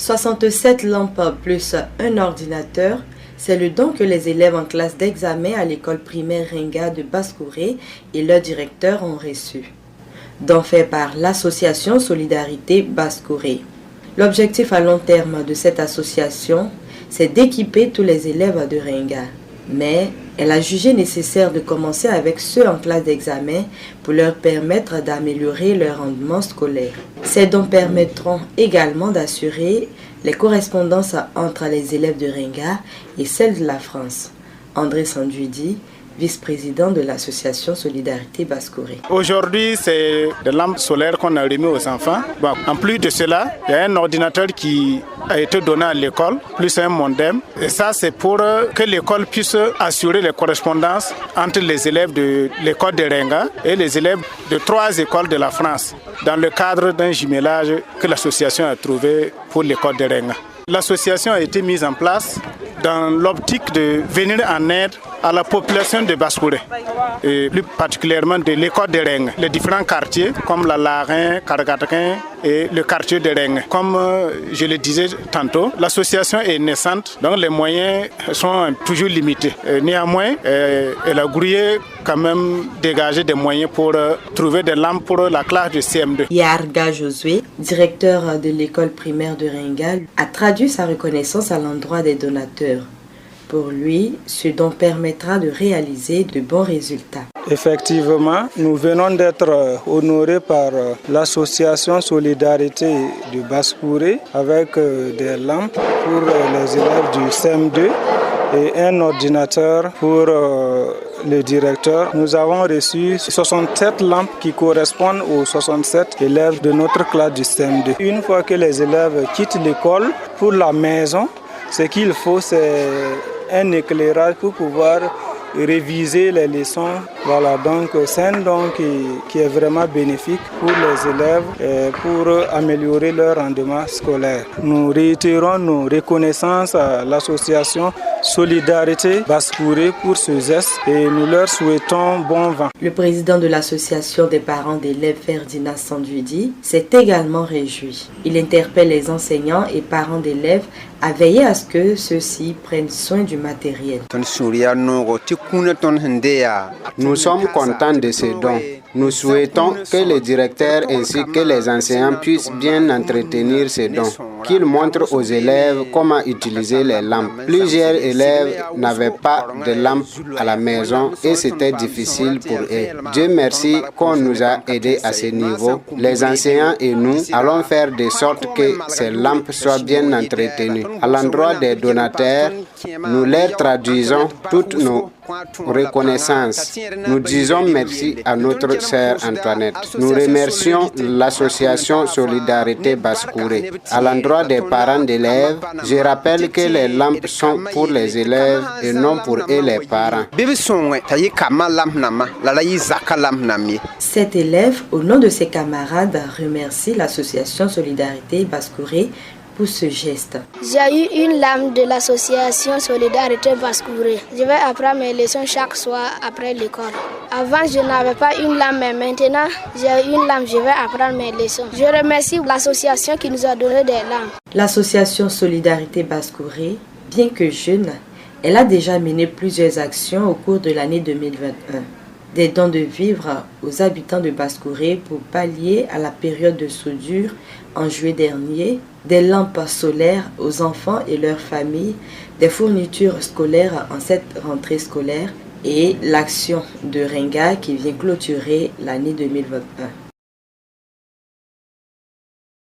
67 lampes plus un ordinateur, c'est le don que les élèves en classe d'examen à l'école primaire Ringa de Basse-Courée et leur directeur ont reçu. Don fait par l'association Solidarité Basse-Courée. L'objectif à long terme de cette association, c'est d'équiper tous les élèves de Ringa. Mais elle a jugé nécessaire de commencer avec ceux en classe d'examen pour leur permettre d'améliorer leur rendement scolaire. Ces dons permettront également d'assurer les correspondances entre les élèves de Ringa et celles de la France. André Sanduidi, vice-président de l'association Solidarité Basse-Courée. Aujourd'hui, c'est des lampes solaires qu'on a remis aux enfants. Bon, en plus de cela, il y a un ordinateur qui a été donné à l'école, plus un modem. Et ça, c'est pour que l'école puisse assurer les correspondances entre les élèves de l'école de Ringa et les élèves de 3 écoles de la France, dans le cadre d'un jumelage que l'association a trouvé pour l'école de Ringa. L'association a été mise en place dans l'optique de venir en aide à la population de Basse-Courée, et plus particulièrement de l'école de Ringa, les différents quartiers comme la Larin, Kargatrin et le quartier de Ringa. Comme je le disais tantôt, l'association est naissante, donc les moyens sont toujours limités. Néanmoins, elle a grouillé quand même dégager des moyens pour trouver des lampes pour la classe de CM2. Yarga Josué, directeur de l'école primaire de Ringa, a traduit sa reconnaissance à l'endroit des donateurs. Pour lui, ce don permettra de réaliser de bons résultats. Effectivement, nous venons d'être honorés par l'association Solidarité de Basse-Courée avec des lampes pour les élèves du CM2 et un ordinateur pour le directeur. Nous avons reçu 67 lampes qui correspondent aux 67 élèves de notre classe du CM2. Une fois que les élèves quittent l'école pour la maison, ce qu'il faut, c'est un éclairage pour pouvoir réviser les leçons. Voilà, donc c'est un don qui est vraiment bénéfique pour les élèves et pour améliorer leur rendement scolaire. Nous réitérons nos reconnaissances à l'association Solidarité Basse-Courée pour ce geste et nous leur souhaitons bon vent. Le président de l'association des parents d'élèves Ferdinand Sanduidi s'est également réjoui. Il interpelle les enseignants et parents d'élèves à veiller à ce que ceux-ci prennent soin du matériel. Nous sommes contents de ces dons. Nous souhaitons que les directeurs ainsi que les enseignants puissent bien entretenir ces dons, qu'ils montrent aux élèves comment utiliser les lampes. Plusieurs élèves n'avaient pas de lampes à la maison et c'était difficile pour eux. Dieu merci qu'on nous a aidés à ce niveau. Les enseignants et nous allons faire de sorte que ces lampes soient bien entretenues. À l'endroit des donateurs, nous leur traduisons toutes nos reconnaissances. Nous disons merci à notre sœur Antoinette. Nous remercions l'association Solidarité Basse-Courée. À l'endroit des parents d'élèves, je rappelle que les lampes sont pour les élèves et non pour eux les parents. Cet élève, au nom de ses camarades, remercie l'association Solidarité Basse-Courée pour ce geste. J'ai eu une lampe de l'association Solidarité Basse-Courée. Je vais apprendre mes leçons chaque soir après l'école. Avant, je n'avais pas une lampe, mais maintenant, j'ai une lampe, je vais apprendre mes leçons. Je remercie l'association qui nous a donné des lampes. L'association Solidarité Basse-Courée, bien que jeune, elle a déjà mené plusieurs actions au cours de l'année 2021. Des dons de vivres aux habitants de Basse-Courée pour pallier à la période de soudure en juillet dernier, des lampes solaires aux enfants et leurs familles, des fournitures scolaires en cette rentrée scolaire et l'action de Ringa qui vient clôturer l'année 2021.